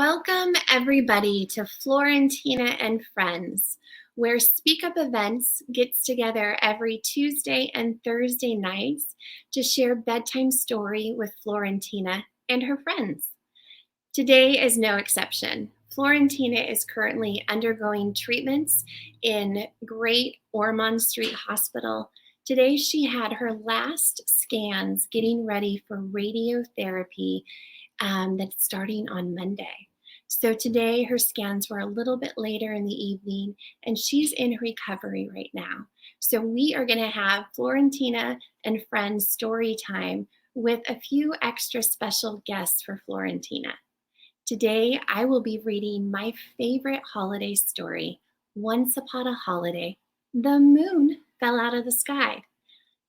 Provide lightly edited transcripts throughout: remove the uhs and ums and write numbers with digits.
Welcome everybody to Florentina and Friends, where SpeakUp events gets together every Tuesday and Thursday nights to share bedtime story with Florentina and her friends. Today is no exception. Florentina is currently undergoing treatments in Great Ormond Street Hospital. Today she had her last scans getting ready for radiotherapy that's starting on Monday. So today her scans were a little bit later in the evening and she's in recovery right now. So we are going to have Florentina and Friends story time with a few extra special guests for Florentina. Today I will be reading my favorite holiday story, Once Upon a Holiday. The moon fell out of the sky,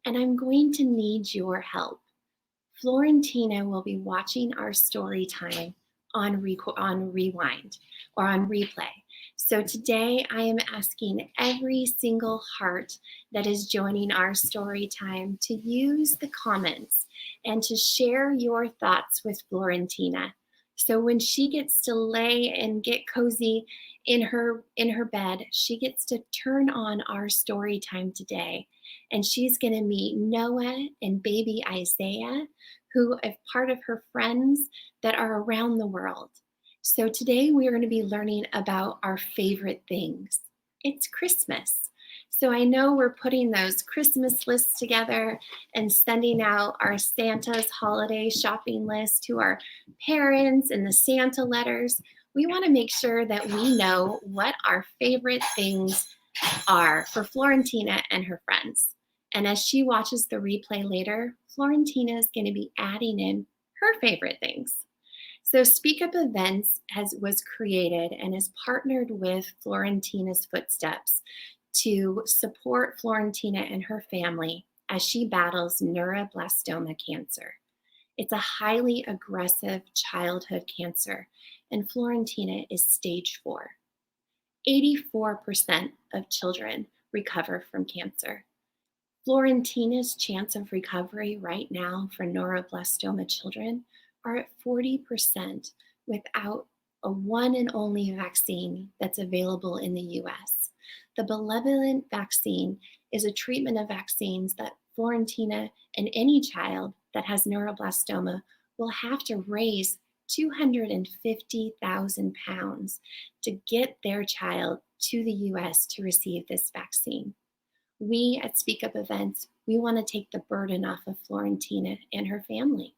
and I'm going to need your help. Florentina will be watching our story time on rewind or on replay. So today I am asking every single heart that is joining our story time to use the comments and to share your thoughts with Florentina. So when she gets to lay and get cozy in her bed, she gets to turn on our story time today. And she's going to meet Noah and baby Isaiah, who are part of her friends that are around the world. So today we are going to be learning about our favorite things. It's Christmas. So I know we're putting those Christmas lists together and sending out our Santa's holiday shopping list to our parents and the Santa letters. We want to make sure that we know what our favorite things are for Florentina and her friends. And as she watches the replay later, Florentina is going to be adding in her favorite things. So SpeakUp Events was created and is partnered with Florentina's Footsteps to support Florentina and her family as she battles neuroblastoma cancer. It's a highly aggressive childhood cancer, and Florentina is stage 4. 84% of children recover from cancer. Florentina's chance of recovery right now for neuroblastoma children are at 40% without a one and only vaccine that's available in the US. The Benevolent vaccine is a treatment of vaccines that Florentina and any child that has neuroblastoma will have to raise 250,000 pounds to get their child to the US to receive this vaccine. We at SpeakUp Events, we want to take the burden off of Florentina and her family.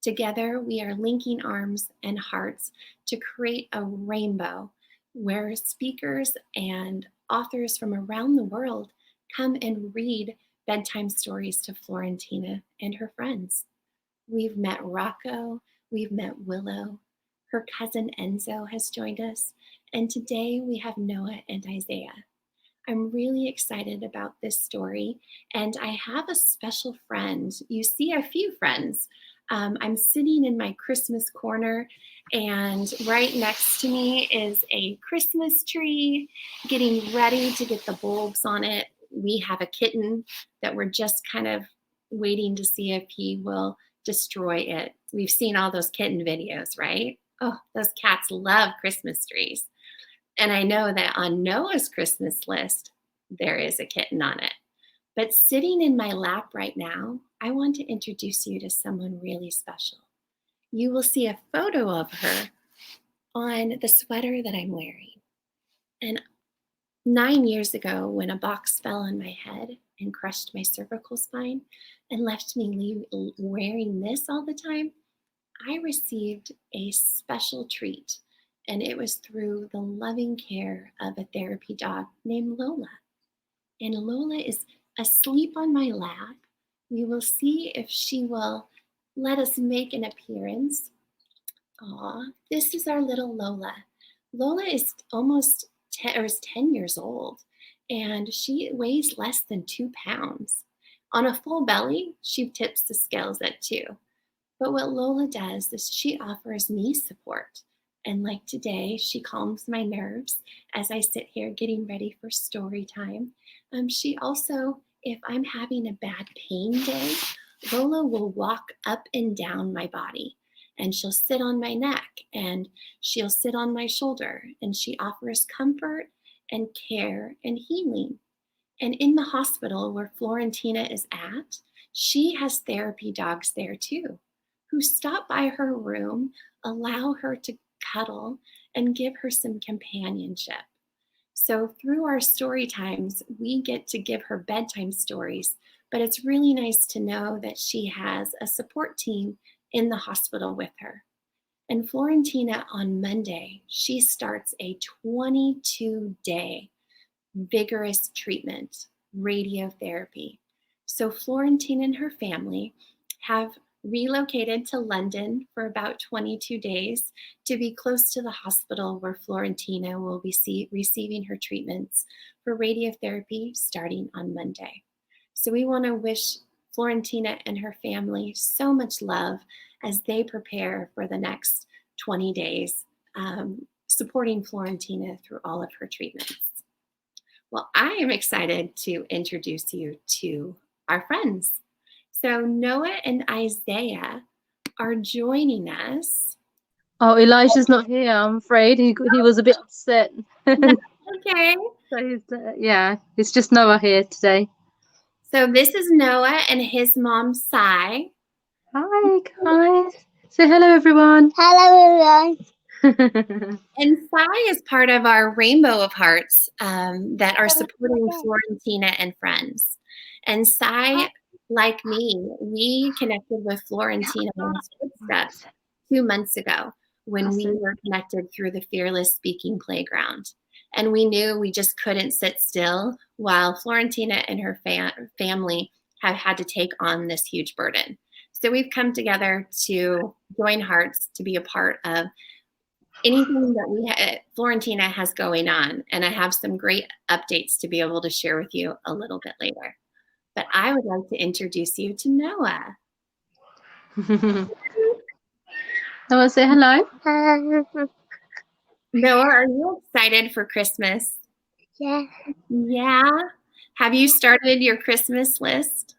Together, we are linking arms and hearts to create a rainbow where speakers and authors from around the world come and read bedtime stories to Florentina and her friends. We've met Rocco, we've met Willow, her cousin Enzo has joined us, and today we have Noah and Isaiah. I'm really excited about this story, and I have a special friend. You see a few friends. I'm sitting in my Christmas corner, and right next to me is a Christmas tree getting ready to get the bulbs on it. We have a kitten that we're just kind of waiting to see if he will destroy it. We've seen all those kitten videos, right? Oh, those cats love Christmas trees. And I know that on Noah's Christmas list, there is a kitten on it. But sitting in my lap right now, I want to introduce you to someone really special. You will see a photo of her on the sweater that I'm wearing. And 9 years ago, when a box fell on my head and crushed my cervical spine and left me wearing this all the time, I received a special treat. And it was through the loving care of a therapy dog named Lola. And Lola is asleep on my lap. We will see if she will let us make an appearance. Aw, this is our little Lola. Lola is almost 10 years old, and she weighs less than 2 pounds. On a full belly, she tips the scales at 2. But what Lola does is she offers me support. And like today, she calms my nerves as I sit here getting ready for story time. She also, if I'm having a bad pain day, Lola will walk up and down my body. and she'll sit on my neck, and she'll sit on my shoulder, and she offers comfort and care and healing. And in the hospital where Florentina is at, she has therapy dogs there too, who stop by her room, allow her to cuddle, and give her some companionship. So through our story times, we get to give her bedtime stories, but it's really nice to know that she has a support team in the hospital with her. And Florentina, on Monday, she starts a 22-day vigorous treatment, radiotherapy. So Florentine and her family have relocated to London for about 22 days to be close to the hospital where Florentina will be receiving her treatments for radiotherapy starting on Monday. So we want to wish Florentina and her family so much love as they prepare for the next 20 days, supporting Florentina through all of her treatments. Well, I am excited to introduce you to our friends. So Noah and Isaiah are joining us. Oh, Elijah's not here, I'm afraid. He was a bit upset. Okay. So it's just Noah here today. So this is Noah and his mom, Sai. Hi, guys. Say hello, everyone. Hello, everyone. And Sai is part of our Rainbow of Hearts that are supporting Florentina and friends. And Sai, like me, we connected with Florentina's Footsteps 2 months ago when we were connected through the Fearless Speaking Playground. And we knew we just couldn't sit still while Florentina and her family have had to take on this huge burden. So we've come together to join hearts to be a part of anything that Florentina has going on. And I have some great updates to be able to share with you a little bit later. But I would like to introduce you to Noah. Noah, say hello. Noah, are you excited for Christmas? Yeah. Yeah. Have you started your Christmas list?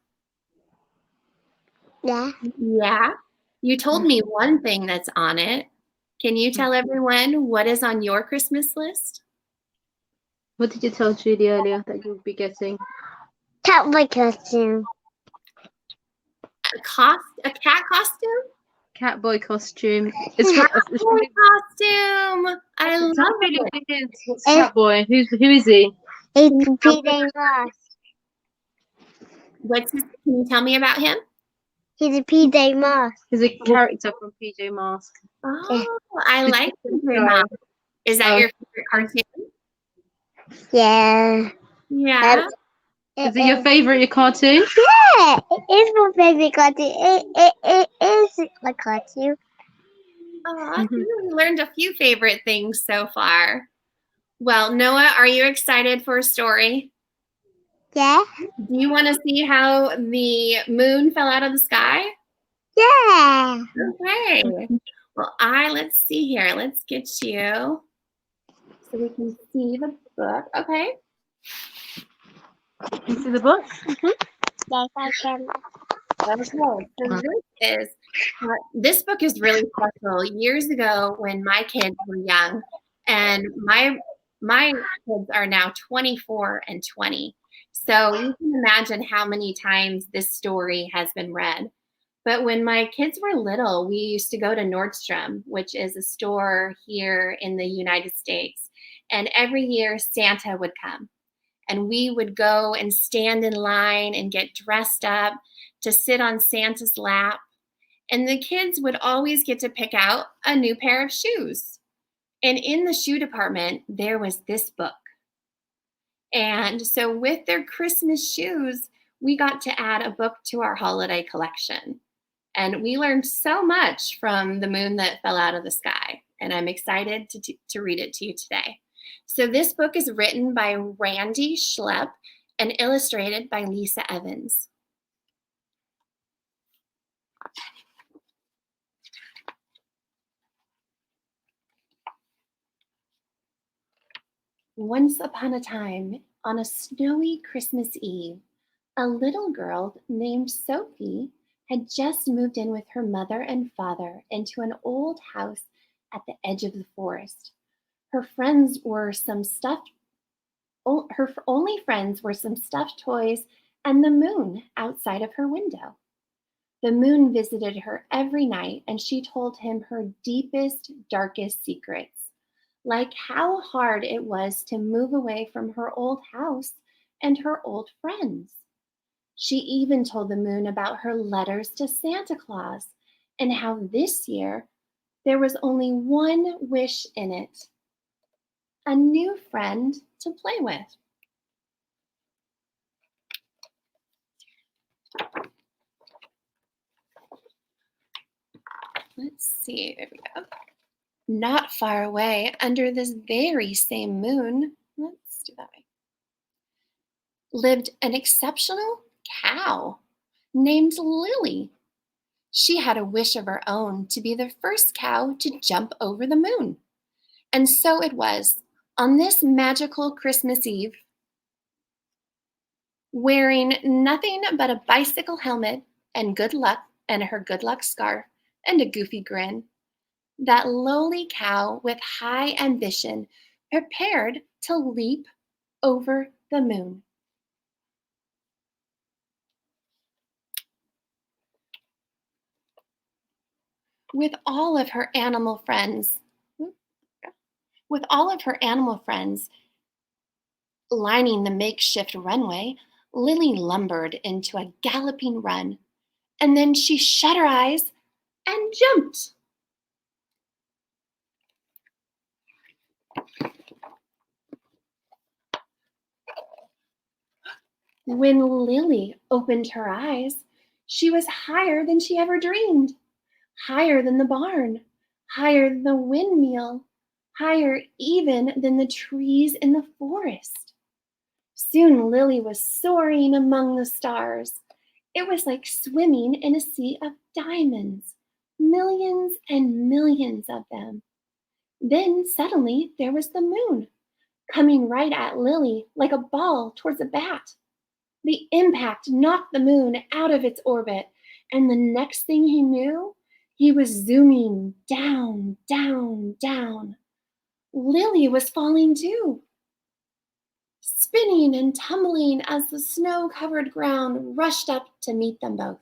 Yeah. Yeah. You told me one thing that's on it. Can you tell everyone what is on your Christmas list? What did you tell Judy earlier that you'll be getting? Cowboy costume. A cat costume? Catboy costume. It's Catboy costume. I love it. What's Catboy? Who is he? He's PJ Masks. Can you tell me about him? He's a PJ Masks. He's a character from PJ Masks. Oh, I like PJ Masks. Is that your favorite cartoon? Yeah. Yeah. Is it your favorite cartoon? Yeah, it is my favorite cartoon. It is my cartoon. Oh, we learned a few favorite things so far. Well, Noah, are you excited for a story? Yeah. Do you want to see how the moon fell out of the sky? Yeah. Okay. Well, let's see here. Let's get you so we can see the book. Okay. Can you see the book? Yes, I can. Okay. So this book is really special. Years ago, when my kids were young, and my kids are now 24 and 20. So you can imagine how many times this story has been read. But when my kids were little, we used to go to Nordstrom, which is a store here in the United States. And every year Santa would come. And we would go and stand in line and get dressed up to sit on Santa's lap. And the kids would always get to pick out a new pair of shoes. And in the shoe department, there was this book. And so with their Christmas shoes, we got to add a book to our holiday collection. And we learned so much from the moon that fell out of the sky. And I'm excited to read it to you today. So this book is written by Randy Schlepp and illustrated by Lisa Evans. Once upon a time, on a snowy Christmas Eve, a little girl named Sophie had just moved in with her mother and father into an old house at the edge of the forest. Her friends were some stuffed Her only friends were some stuffed toys and the moon outside of her window. The moon visited her every night, and she told him her deepest, darkest secrets, like how hard it was to move away from her old house and her old friends. She even told the moon about her letters to Santa Claus and how this year there was only one wish in it: a new friend to play with. Let's see, there we go. Not far away, under this very same moon, let's do that way, lived an exceptional cow named Lily. She had a wish of her own to be the first cow to jump over the moon. And so it was, on this magical Christmas Eve, wearing nothing but a bicycle helmet and her good luck scarf and a goofy grin, that lowly cow with high ambition prepared to leap over the moon. With all of her animal friends lining the makeshift runway, Lily lumbered into a galloping run, and then she shut her eyes and jumped. When Lily opened her eyes, she was higher than she ever dreamed, higher than the barn, higher than the windmill, higher even than the trees in the forest. Soon Lily was soaring among the stars. It was like swimming in a sea of diamonds, millions and millions of them. Then suddenly there was the moon, coming right at Lily like a ball towards a bat. The impact knocked the moon out of its orbit, and the next thing he knew, he was zooming down, down, down. Lily was falling too, spinning and tumbling as the snow-covered ground rushed up to meet them both.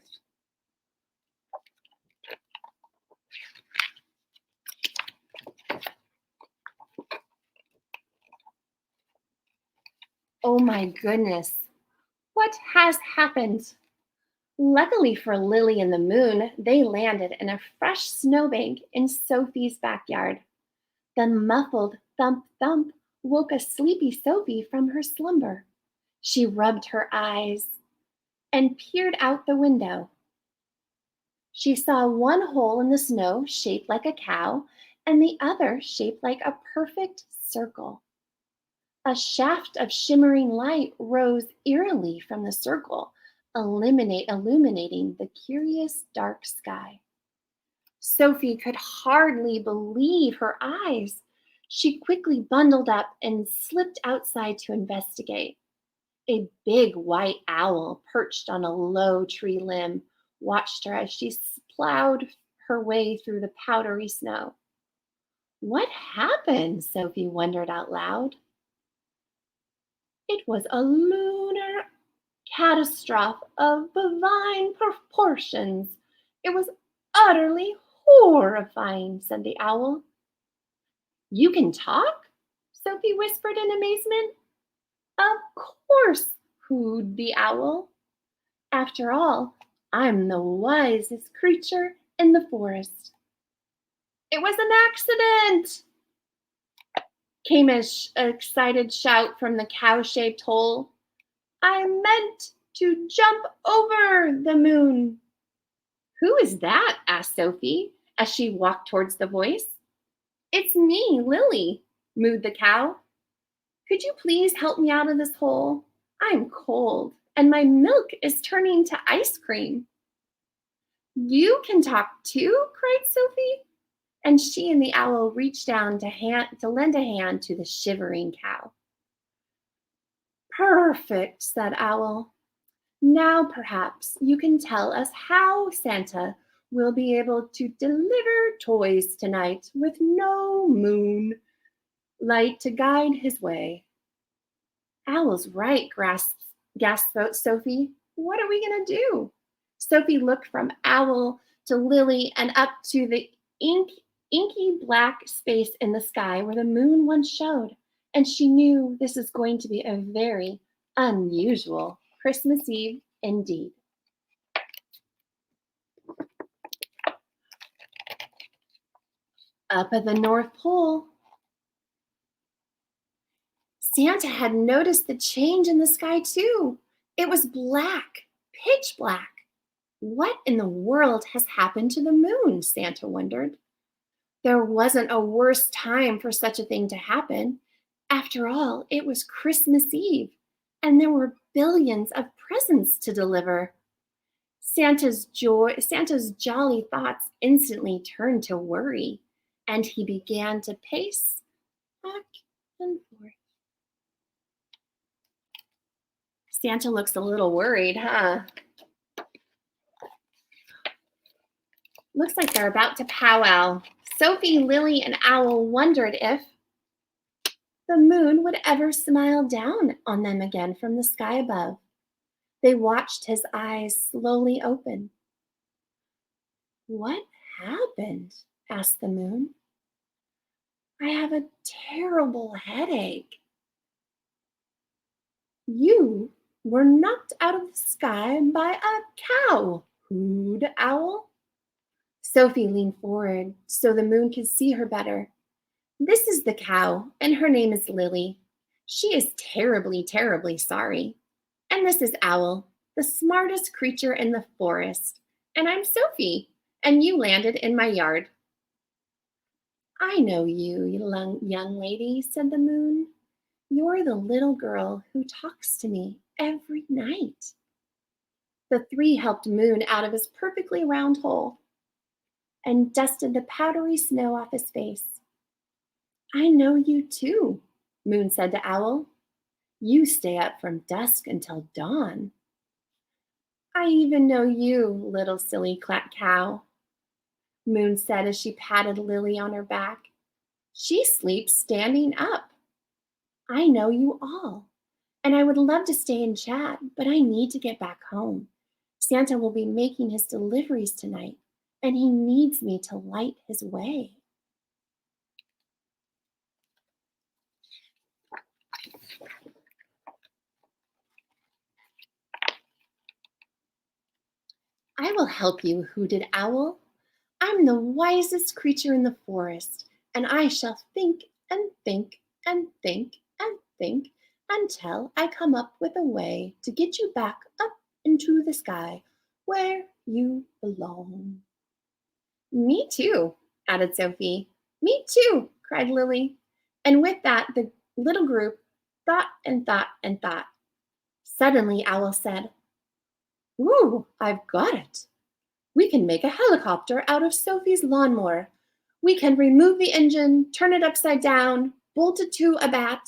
Oh my goodness, what has happened? Luckily for Lily and the moon, they landed in a fresh snowbank in Sophie's backyard. The muffled thump thump woke a sleepy Sophie from her slumber. She rubbed her eyes and peered out the window. She saw one hole in the snow shaped like a cow and the other shaped like a perfect circle. A shaft of shimmering light rose eerily from the circle, illuminating the curious dark sky. Sophie could hardly believe her eyes. She quickly bundled up and slipped outside to investigate. A big white owl perched on a low tree limb watched her as she plowed her way through the powdery snow. What happened? Sophie wondered out loud. It was a lunar catastrophe of bovine proportions. It was utterly horrifying, said the owl. You can talk? Sophie whispered in amazement. Of course, cooed the owl. After all, I'm the wisest creature in the forest. It was an accident, came an excited shout from the cow-shaped hole. I meant to jump over the moon. Who is that? Asked Sophie as she walked towards the voice. It's me, Lily, mooed the cow. Could you please help me out of this hole? I'm cold and my milk is turning to ice cream. You can talk too, cried Sophie. And she and the owl reached down to lend a hand to the shivering cow. Perfect, said Owl. Now perhaps you can tell us how Santa will be able to deliver toys tonight with no moon light to guide his way. Owl's right, gasped Sophie. What are we going to do? Sophie looked from Owl to Lily and up to the inky black space in the sky where the moon once showed, and she knew this is going to be a very unusual Christmas Eve indeed. Up at the North Pole, Santa had noticed the change in the sky too. It was black, pitch black. What in the world has happened to the moon? Santa wondered. There wasn't a worse time for such a thing to happen. After all, it was Christmas Eve, and there were billions of presents to deliver. Santa's jolly thoughts instantly turned to worry, and he began to pace back and forth. Santa looks a little worried, huh? Looks like they're about to powwow. Sophie, Lily, and Owl wondered if the moon would ever smile down on them again from the sky above. They watched his eyes slowly open. What happened? Asked the moon. I have a terrible headache. You were knocked out of the sky by a cow, hooed Owl. Sophie leaned forward so the moon could see her better. This is the cow, and her name is Lily. She is terribly, terribly sorry. And this is Owl, the smartest creature in the forest. And I'm Sophie, and you landed in my yard. I know you, young lady, said the moon. You're the little girl who talks to me every night. The three helped Moon out of his perfectly round hole and dusted the powdery snow off his face. I know you too, Moon said to Owl. You stay up from dusk until dawn. I even know you, little silly cow, Moon said as she patted Lily on her back. She sleeps standing up. I know you all, and I would love to stay and chat, but I need to get back home. Santa will be making his deliveries tonight, and he needs me to light his way. I will help you, hooted Owl. I'm the wisest creature in the forest, and I shall think and think and think and think until I come up with a way to get you back up into the sky where you belong. Me too, added Sophie. Me too, cried Lily. And with that, the little group thought and thought and thought. Suddenly, Owl said, Ooh, I've got it. We can make a helicopter out of Sophie's lawnmower. We can remove the engine, turn it upside down, bolt it to a bat.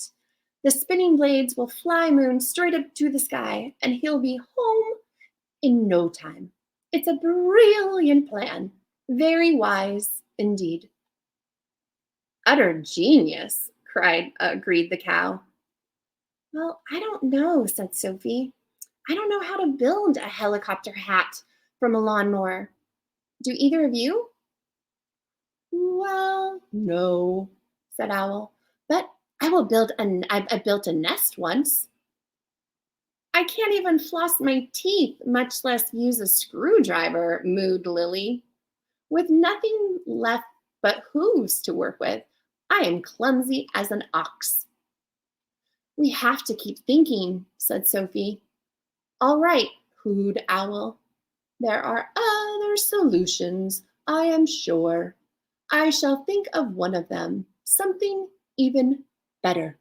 The spinning blades will fly Moon straight up to the sky, and he'll be home in no time. It's a brilliant plan. Very wise indeed. Utter genius, agreed the cow. Well, I don't know, said Sophie. I don't know how to build a helicopter hat from a lawnmower. Do either of you? Well, no, said Owl, but I built a nest once. I can't even floss my teeth, much less use a screwdriver, mooed Lily. With nothing left but hooves to work with, I am clumsy as an ox. We have to keep thinking, said Sophie. All right, hooed Owl. There are other solutions, I am sure. I shall think of one of them, something even better.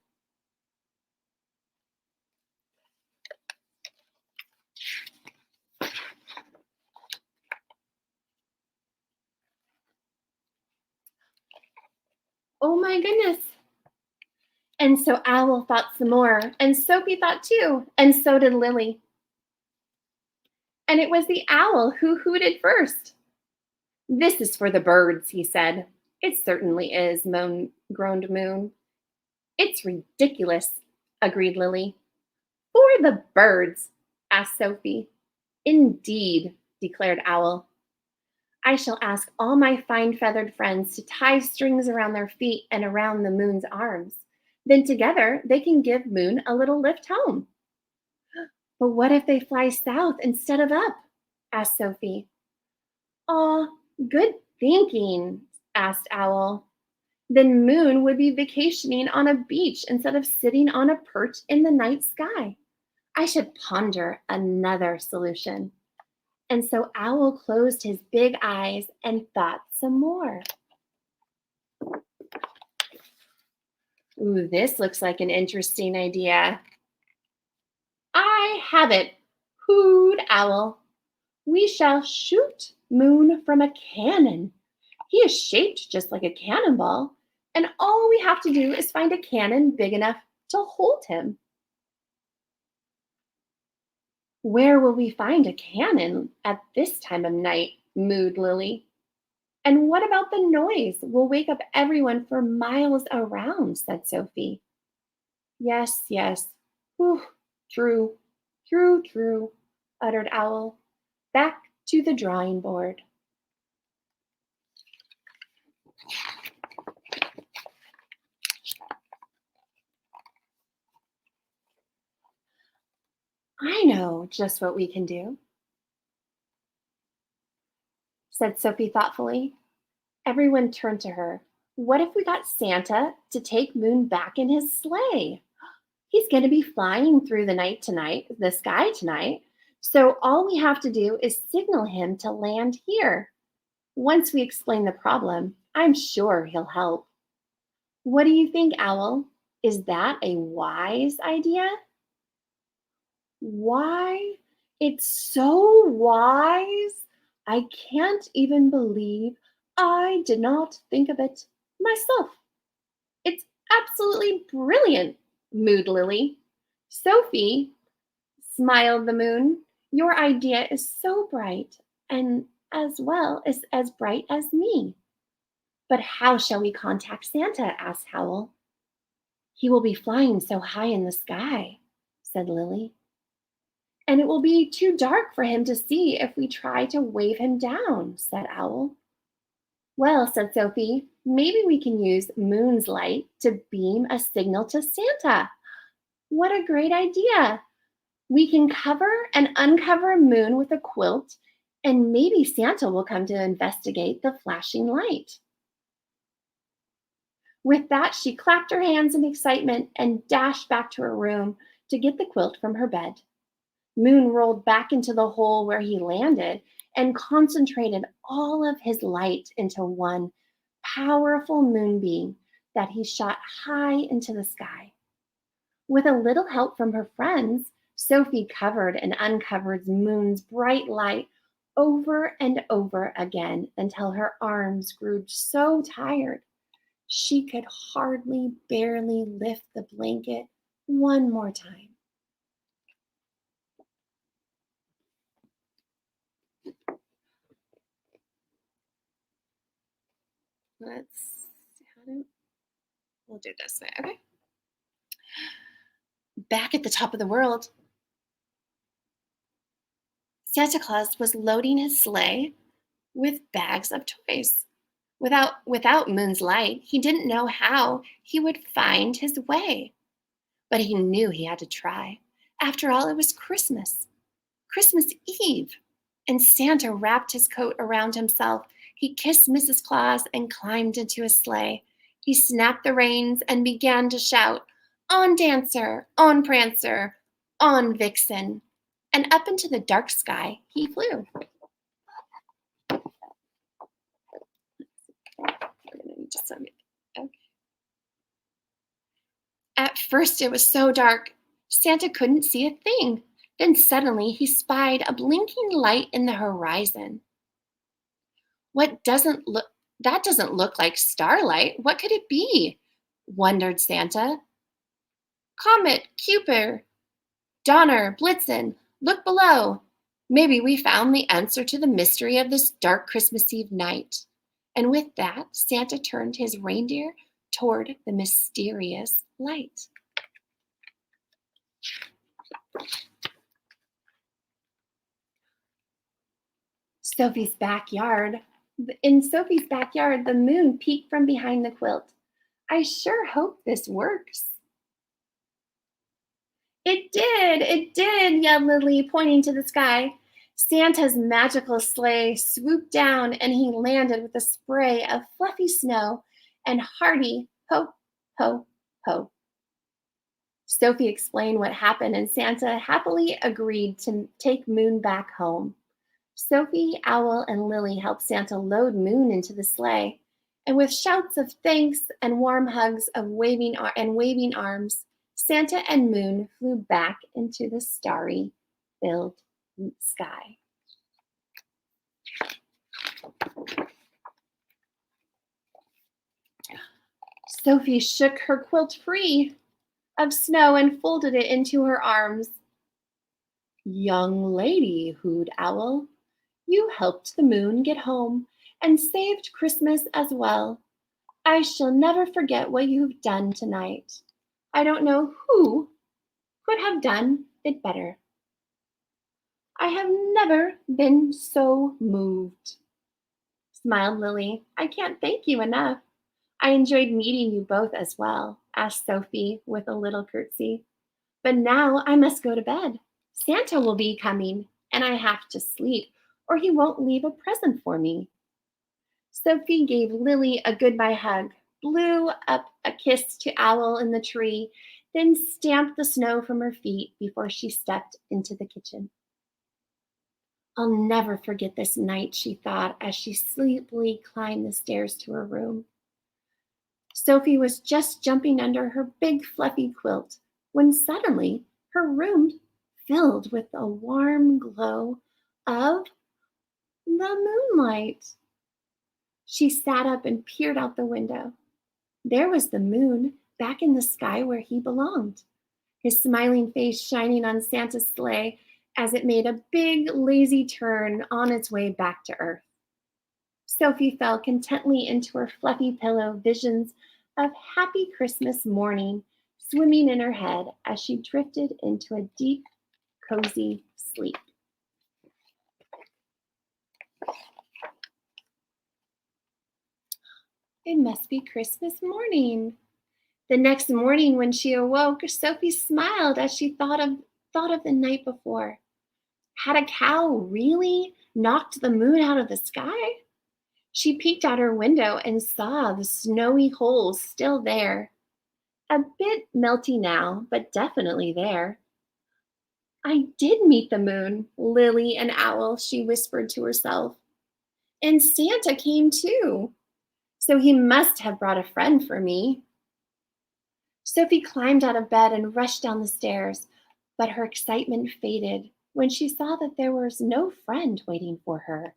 Oh my goodness. And so Owl thought some more, and Sophie thought too, and so did Lily. and it was the owl who hooted first. "This is for the birds," he said. "It certainly is," groaned Moon. "It's ridiculous," agreed Lily. "For the birds?" asked Sophie. "Indeed," declared Owl. "I shall ask all my fine feathered friends to tie strings around their feet and around the Moon's arms. Then together they can give Moon a little lift home." "But what if they fly south instead of up?" asked Sophie. "Aw, good thinking," asked Owl. "Then Moon would be vacationing on a beach instead of sitting on a perch in the night sky. I should ponder another solution." And so Owl closed his big eyes and thought some more. "Ooh, this looks like an interesting idea." "I have it," hooed Owl. "We shall shoot Moon from a cannon. He is shaped just like a cannonball, and all we have to do is find a cannon big enough to hold him." "Where will we find a cannon at this time of night?" mooed Lily. "And what about the noise? We'll wake up everyone for miles around," said Sophie. "Yes, yes. Whew, true, true," uttered Owl. "Back to the drawing board." "I know just what we can do," said Sophie thoughtfully. Everyone turned to her. "What if we got Santa to take Moon back in his sleigh? He's going to be flying through the sky tonight. So all we have to do is signal him to land here. Once we explain the problem, I'm sure he'll help. What do you think, Owl? Is that a wise idea?" "Why, it's so wise. I can't even believe I did not think of it myself. It's absolutely brilliant," mooed Lily. "Sophie," smiled the Moon, "your idea is so bright, and as well as bright as me." "But how shall we contact Santa?" asked Owl. "He will be flying so high in the sky," said Lily. "And it will be too dark for him to see if we try to wave him down," said Owl. "Well," said Sophie, "maybe we can use Moon's light to beam a signal to Santa." "What a great idea. We can cover and uncover Moon with a quilt, and maybe Santa will come to investigate the flashing light." With that, she clapped her hands in excitement and dashed back to her room to get the quilt from her bed. Moon rolled back into the hole where he landed and concentrated all of his light into one powerful moonbeam that he shot high into the sky. With a little help from her friends, Sophie covered and uncovered Moon's bright light over and over again until her arms grew so tired she could barely lift the blanket one more time. We'll do this way, okay? Back at the top of the world, Santa Claus was loading his sleigh with bags of toys. Without Moon's light, he didn't know how he would find his way. But he knew he had to try. After all, it was Christmas Eve, and Santa wrapped his coat around himself. He kissed Mrs. Claus and climbed into his sleigh. He snapped the reins and began to shout, "On Dancer, on Prancer, on Vixen," and up into the dark sky he flew. Okay. At first it was so dark, Santa couldn't see a thing. Then suddenly he spied a blinking light in the horizon. That doesn't look like starlight. What could it be?" wondered Santa. "Comet, Kuiper, Donner, Blitzen, look below," Maybe we found the answer to the mystery of this dark Christmas Eve night. And with that, Santa turned his reindeer toward the mysterious light. Sophie's backyard. In Sophie's backyard, the moon peeked from behind the quilt. I sure hope this works. It did, yelled Lily, pointing to the sky. Santa's magical sleigh swooped down and he landed with a spray of fluffy snow and hearty ho, ho, ho. Sophie explained what happened and Santa happily agreed to take Moon back home. Sophie, Owl, and Lily helped Santa load Moon into the sleigh, and with shouts of thanks and warm hugs of waving arms, Santa and Moon flew back into the starry-filled sky. Sophie shook her quilt free of snow and folded it into her arms. Young lady, hooed Owl, you helped the moon get home and saved Christmas as well. I shall never forget what you've done tonight. I don't know who could have done it better. I have never been so moved, smiled Lily. I can't thank you enough. I enjoyed meeting you both as well, asked Sophie with a little curtsy. But now I must go to bed. Santa will be coming, and I have to sleep, or he won't leave a present for me. Sophie gave Lily a goodbye hug, blew up a kiss to Owl in the tree, then stamped the snow from her feet before she stepped into the kitchen. I'll never forget this night, she thought as she sleepily climbed the stairs to her room. Sophie was just jumping under her big fluffy quilt when suddenly her room filled with a warm glow of the moonlight. She sat up and peered out the window. There was the moon back in the sky where he belonged, his smiling face shining on Santa's sleigh as it made a big, lazy turn on its way back to Earth. Sophie fell contently into her fluffy pillow, visions of happy Christmas morning swimming in her head as she drifted into a deep, cozy sleep. It must be Christmas morning. The next morning when she awoke, Sophie smiled as she thought of the night before. Had a cow really knocked the moon out of the sky? She peeked out her window and saw the snowy holes still there. A bit melty now, but definitely there. I did meet the moon, Lily and Owl, she whispered to herself. And Santa came too. So he must have brought a friend for me. Sophie climbed out of bed and rushed down the stairs, but her excitement faded when she saw that there was no friend waiting for her.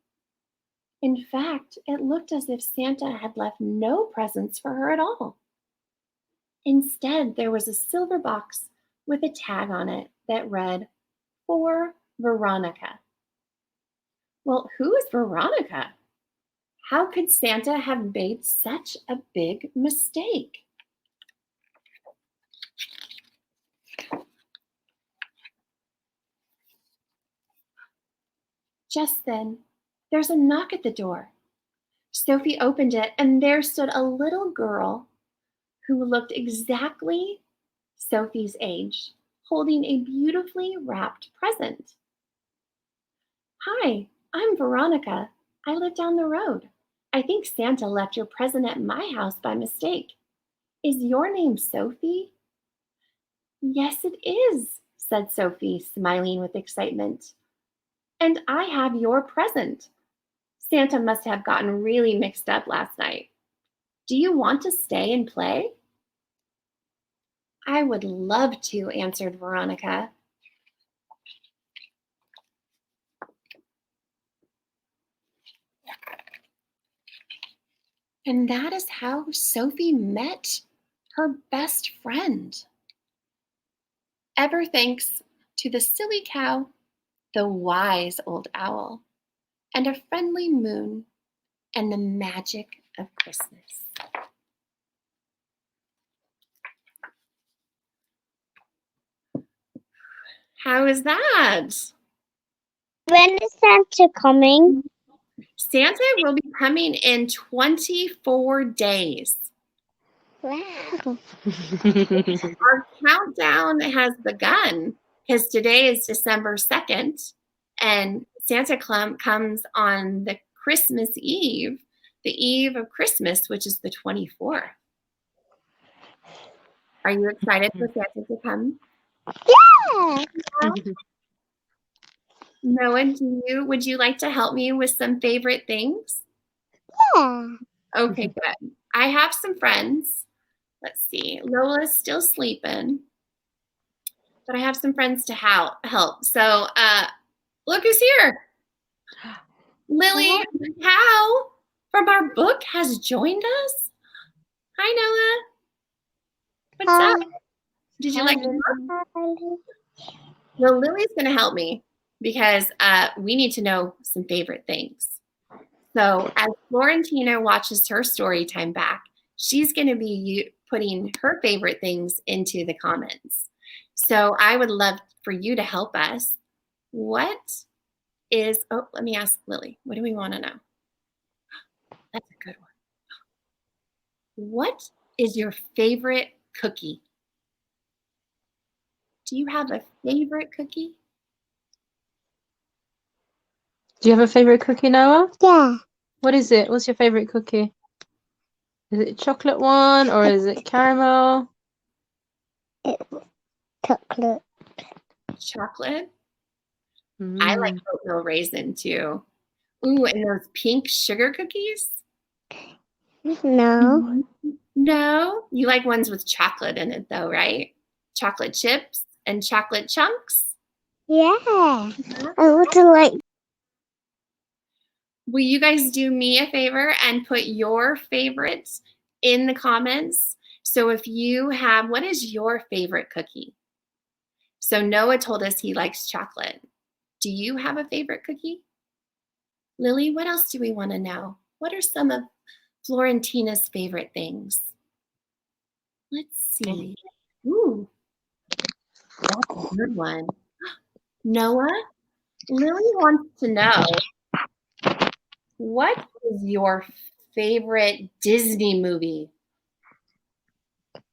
In fact, it looked as if Santa had left no presents for her at all. Instead, there was a silver box with a tag on it that read, "For Veronica." Well, who is Veronica? How could Santa have made such a big mistake? Just then, there's a knock at the door. Sophie opened it, and there stood a little girl who looked exactly Sophie's age, holding a beautifully wrapped present. Hi, I'm Veronica. I live down the road. I think Santa left your present at my house by mistake. Is your name Sophie? Yes, it is, said Sophie, smiling with excitement. And I have your present. Santa must have gotten really mixed up last night. Do you want to stay and play? I would love to, answered Veronica. And that is how Sophie met her best friend. Ever thanks to the silly cow the wise old owl, and a friendly moon, and the magic of Christmas. How is that? When is Santa coming? Santa will be coming in 24 days. Wow. Our countdown has begun because today is December 2nd, and Santa comes on the Christmas Eve, the eve of Christmas, which is the 24th. Are you excited for Santa to come? Yeah. Noah, would you like to help me with some favorite things? Yeah. Okay, good. I have some friends. Let's see. Lola's still sleeping, but I have some friends to help. So look who's here. Lily Howe from our book has joined us. Hi, Noah. What's up? Did you like the book? Well, Lily's going to help me because we need to know some favorite things. So as Florentina watches her story time back, she's going to be putting her favorite things into the comments. So I would love for you to help us. Let me ask Lily. What do we want to know? That's a good one. What is your favorite cookie? Do you have a favorite cookie? Do you have a favorite cookie, Noah? Yeah. What is it? What's your favorite cookie? Is it chocolate one or is it caramel? It's chocolate. Chocolate? I like oatmeal raisin too. Ooh, and those pink sugar cookies? No. No? You like ones with chocolate in it though, right? Chocolate chips and chocolate chunks? Yeah. I would like. Will you guys do me a favor and put your favorites in the comments? So if you have, what is your favorite cookie? So Noah told us he likes chocolate. Do you have a favorite cookie? Lily, what else do we want to know? What are some of Florentina's favorite things? Let's see. Ooh, that's a good one. Noah, Lily wants to know, what is your favorite Disney movie?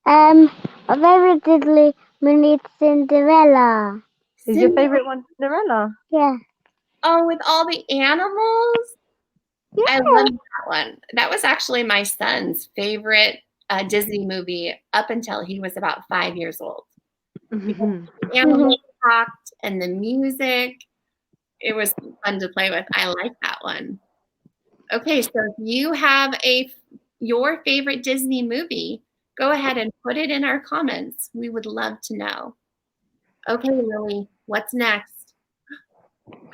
A very diddly mini Cinderella. Is your favorite one Cinderella? Yeah. Oh, with all the animals? Yeah. I love that one. That was actually my son's favorite Disney movie up until he was about 5 years old. The animals talked and the music. It was fun to play with. I like that one. Okay, so if you have your favorite Disney movie, go ahead and put it in our comments. We would love to know. Okay, Lily, what's next?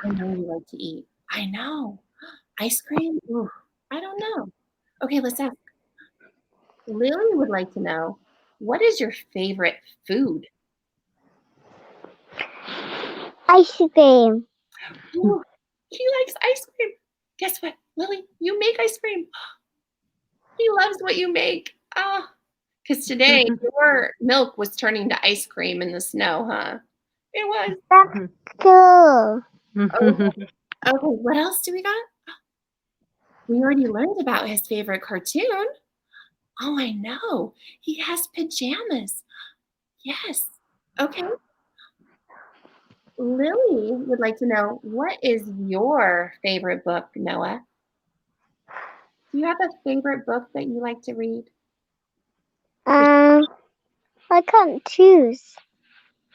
I know you like to eat. I know. Ice cream? Ooh, I don't know. Okay, let's ask. Lily would like to know, what is your favorite food? Ice cream. Ooh, he likes ice cream. Guess what, Lily? You make ice cream. He loves what you make. Oh, because today your milk was turning to ice cream in the snow, huh? It was. That's cool. Okay, what else do we got? We already learned about his favorite cartoon. Oh, I know. He has pajamas. Yes. Okay. Lily would like to know, what is your favorite book, Noah? Do you have a favorite book that you like to read? I can't choose.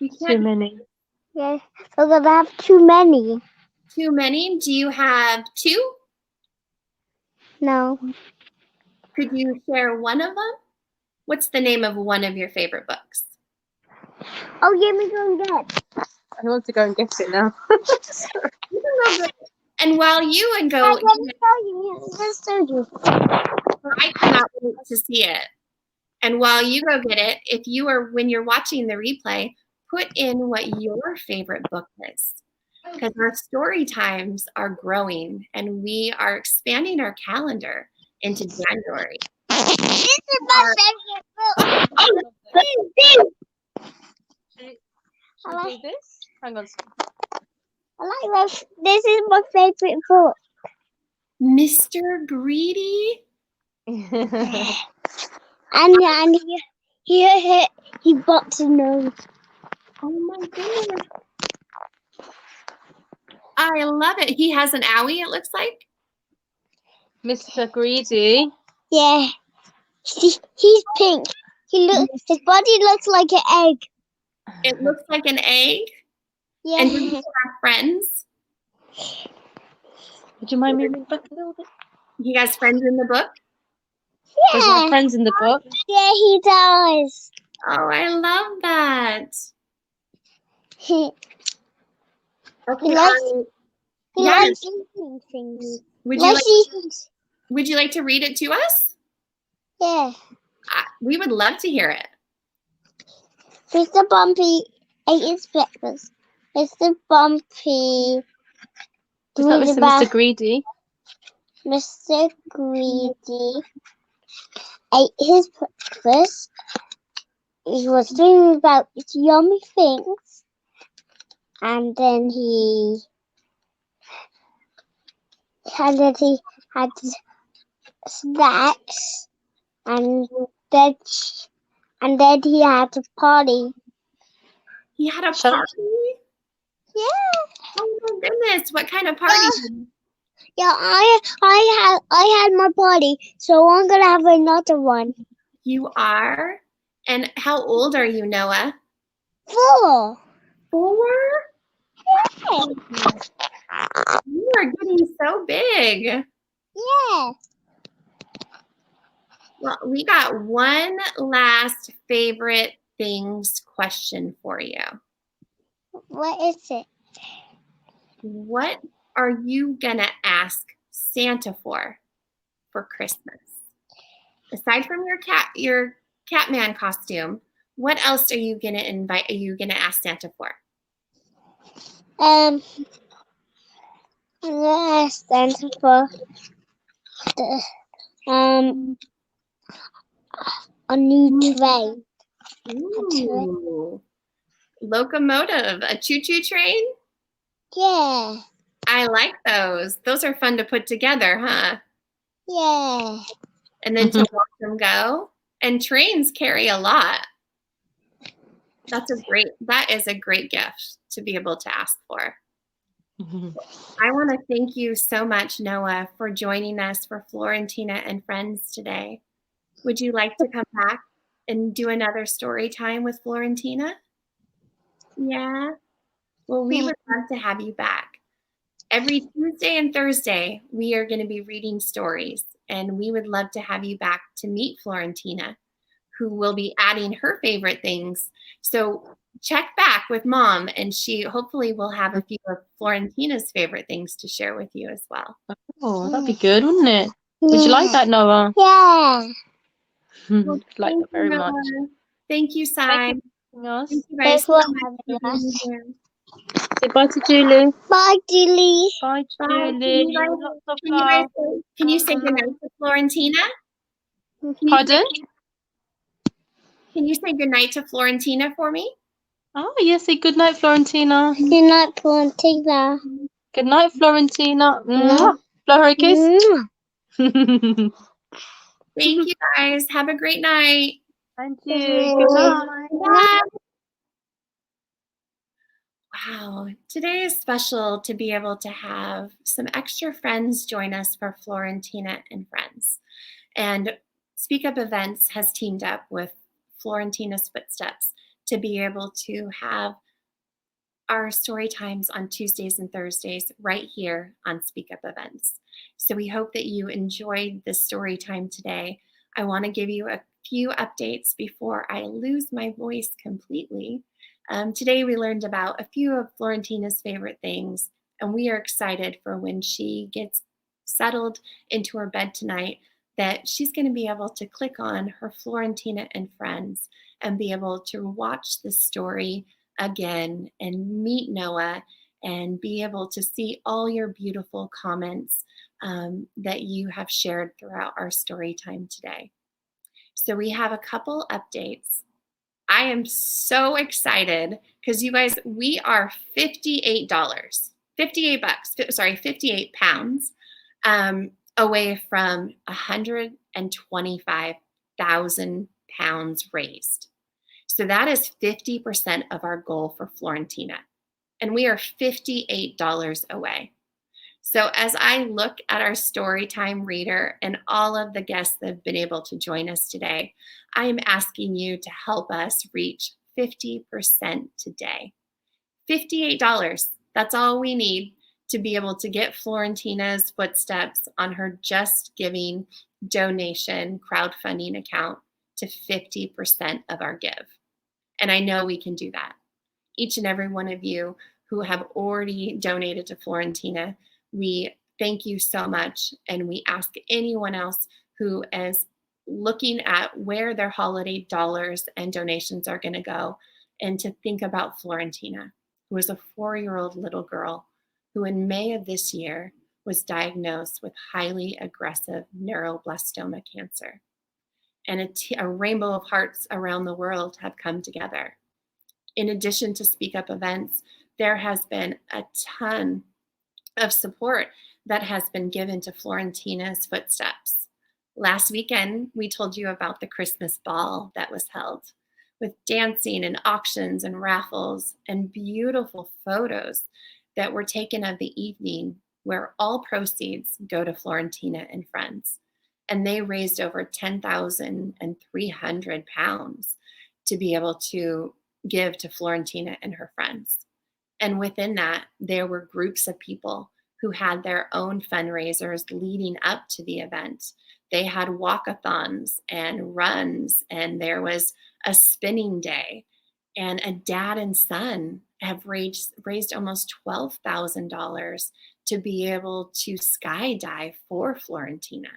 You Too can't. many. Yes, because I have too many. Too many? Do you have two? No. Could you share one of them? What's the name of one of your favorite books? Oh, yeah, me go and get. I want to go and get it now. You can go get it. And while you and go, I'm going to show you. Just showed you. I cannot wait to see it. And while you go get it, when you're watching the replay, put in what your favorite book is. because our story times are growing and we are expanding our calendar into January. This is my favorite book. Should we do this? Hang on. This is my favorite book. Mr. Greedy? And he boxed his nose. Oh my goodness. I love it. He has an owie, it looks like. Mr. Greedy. Yeah. He's pink. His body looks like an egg. It looks like an egg. Yeah. And we have friends. Would you mind moving back a little bit? He has friends in the book. Does he have friends in the book? Yeah, he does. Oh, I love that. He Okay, likes eating things. would you like to read it to us? Yeah. We would love to hear it. Mr. Bumpy ate his breakfast. Mr. Bumpy. Is that Mr. Greedy? Mr. Greedy ate his breakfast. He was dreaming about yummy things. And then he had snacks. And then he had a party. He had a party? Yeah. Oh my goodness. What kind of party? Yeah, I had my party, so I'm gonna have another one. You are? And how old are you, Noah? 4. 4? Yeah. You are getting so big. Yeah. Well, we got one last favorite things question for you. What is it? What are you gonna ask Santa for Christmas? Aside from your Catman costume, what else are you gonna ask Santa for? I'm gonna ask Santa for a new train. Ooh. Locomotive, a choo-choo train? Yeah. I like those. Those are fun to put together, huh? Yeah. And then to watch them go. And trains carry a lot. That is a great gift to be able to ask for. I want to thank you so much, Noah, for joining us for Florentina and Friends today. Would you like to come back and do another story time with Florentina? Yeah? Well, we would love to have you back. Every Tuesday and Thursday, we are going to be reading stories, and we would love to have you back to meet Florentina, who will be adding her favorite things. So check back with Mom, and she hopefully will have a few of Florentina's favorite things to share with you as well. Oh, that'd be good, wouldn't it? Would you like that, Noah? Yeah. Well, like that very much. Thank you, Sai. Thank you, Thank you guys so much for being here. Say bye to Julie. Bye, Julie. Bye, Bye. Julie. Can you say goodnight to Florentina? Pardon? Can you say goodnight to Florentina for me? Oh, yes. Say good night, Florentina. Good night, Florentina. Good night, Florentina. Blow her a kiss. Thank you, guys. Have a great night. Thank you. Good night. Bye. Wow, today is special to be able to have some extra friends join us for Florentina and Friends. And SpeakUp Events has teamed up with Florentina's Footsteps to be able to have our story times on Tuesdays and Thursdays right here on SpeakUp Events. So we hope that you enjoyed this story time today. I want to give you a few updates before I lose my voice completely. Today we learned about a few of Florentina's favorite things, and we are excited for when she gets settled into her bed tonight that she's going to be able to click on her Florentina and Friends and be able to watch the story again and meet Noah and be able to see all your beautiful comments that you have shared throughout our story time today. So we have a couple updates. I am so excited because you guys, we are $58, £58 away from 125,000 pounds raised. So that is 50% of our goal for Florentina. And we are $58 away. So as I look at our Storytime reader and all of the guests that have been able to join us today, I am asking you to help us reach 50% today. $58, that's all we need to be able to get Florentina's Footsteps on her Just Giving donation crowdfunding account to 50% of our give. And I know we can do that. Each and every one of you who have already donated to Florentina, we thank you so much. And we ask anyone else who is looking at where their holiday dollars and donations are going to go, and to think about Florentina, who is a 4-year-old little girl who in May of this year was diagnosed with highly aggressive neuroblastoma cancer. And a rainbow of hearts around the world have come together. In addition to SpeakUp events, there has been a ton of support that has been given to Florentina's Footsteps. Last weekend, we told you about the Christmas ball that was held with dancing and auctions and raffles and beautiful photos that were taken of the evening, where all proceeds go to Florentina and Friends. And they raised over 10,300 pounds to be able to give to Florentina and her friends. And within that, there were groups of people who had their own fundraisers leading up to the event. They had walkathons and runs, and there was a spinning day. And a dad and son have raised almost $12,000 to be able to skydive for Florentina.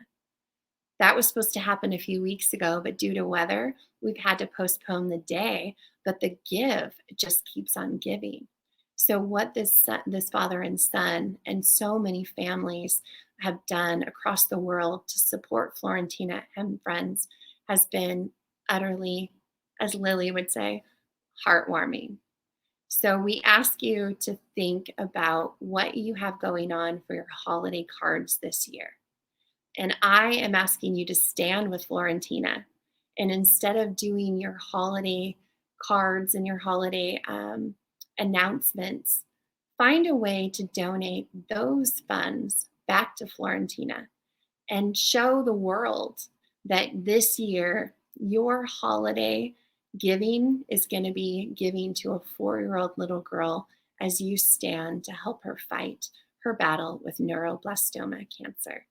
That was supposed to happen a few weeks ago, but due to weather, we've had to postpone the day, but the give just keeps on giving. So what this father and son and so many families have done across the world to support Florentina and Friends has been utterly, as Lily would say, heartwarming. So we ask you to think about what you have going on for your holiday cards this year. And I am asking you to stand with Florentina. And instead of doing your holiday cards and your holiday announcements, find a way to donate those funds back to Florentina and show the world that this year your holiday giving is going to be giving to a 4-year-old little girl as you stand to help her fight her battle with neuroblastoma cancer.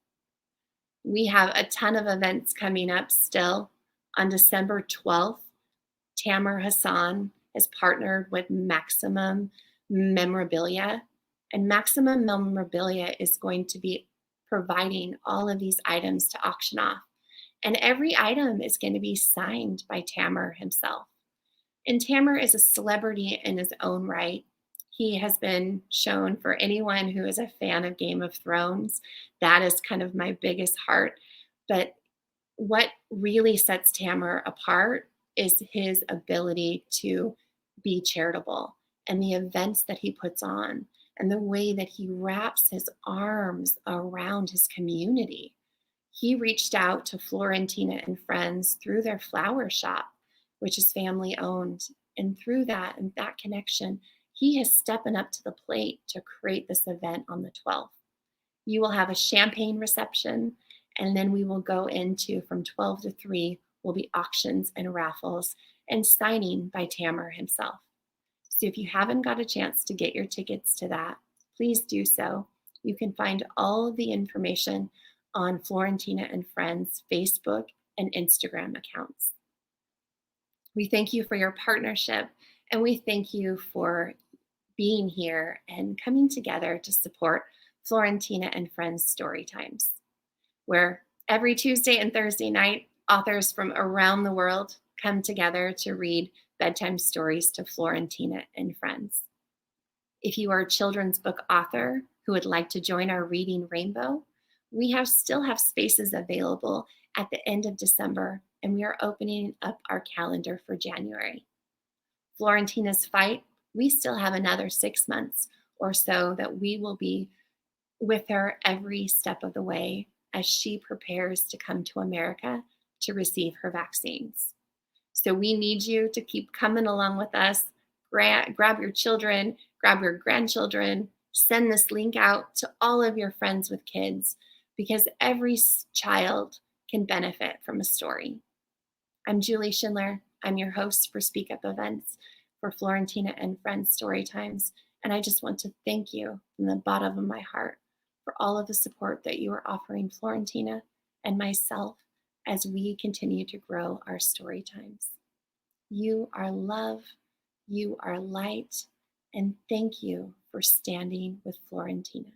We have a ton of events coming up still. On December 12th, Tamer Hassan has partnered with Maximum Memorabilia, and Maximum Memorabilia is going to be providing all of these items to auction off. And every item is going to be signed by Tamer himself. And Tamer is a celebrity in his own right. He has been shown, for anyone who is a fan of Game of Thrones, that is kind of my biggest heart. But what really sets Tamer apart is his ability to be charitable, and the events that he puts on, and the way that he wraps his arms around his community. He reached out to Florentina and Friends through their flower shop, which is family owned. And through that and that connection, he is stepping up to the plate to create this event on the 12th. You will have a champagne reception, and then we will go into, from 12 to 3, will be auctions and raffles and signing by Tamer himself. So if you haven't got a chance to get your tickets to that, please do so. You can find all of the information on Florentina and Friends Facebook and Instagram accounts. We thank you for your partnership, and we thank you for being here and coming together to support Florentina and Friends Storytimes, where every Tuesday and Thursday night, authors from around the world come together to read bedtime stories to Florentina and Friends. If you are a children's book author who would like to join our Reading Rainbow, we still have spaces available at the end of December, and we are opening up our calendar for January. Florentina's Fight, we still have another 6 months or so that we will be with her every step of the way as she prepares to come to America to receive her vaccines. So we need you to keep coming along with us. Grab your children, grab your grandchildren, send this link out to all of your friends with kids, because every child can benefit from a story. I'm Julie Schindler. I'm your host for SpeakUp events for Florentina and Friends Storytimes. And I just want to thank you from the bottom of my heart for all of the support that you are offering Florentina and myself as we continue to grow our story times. You are love, you are light, and thank you for standing with Florentina.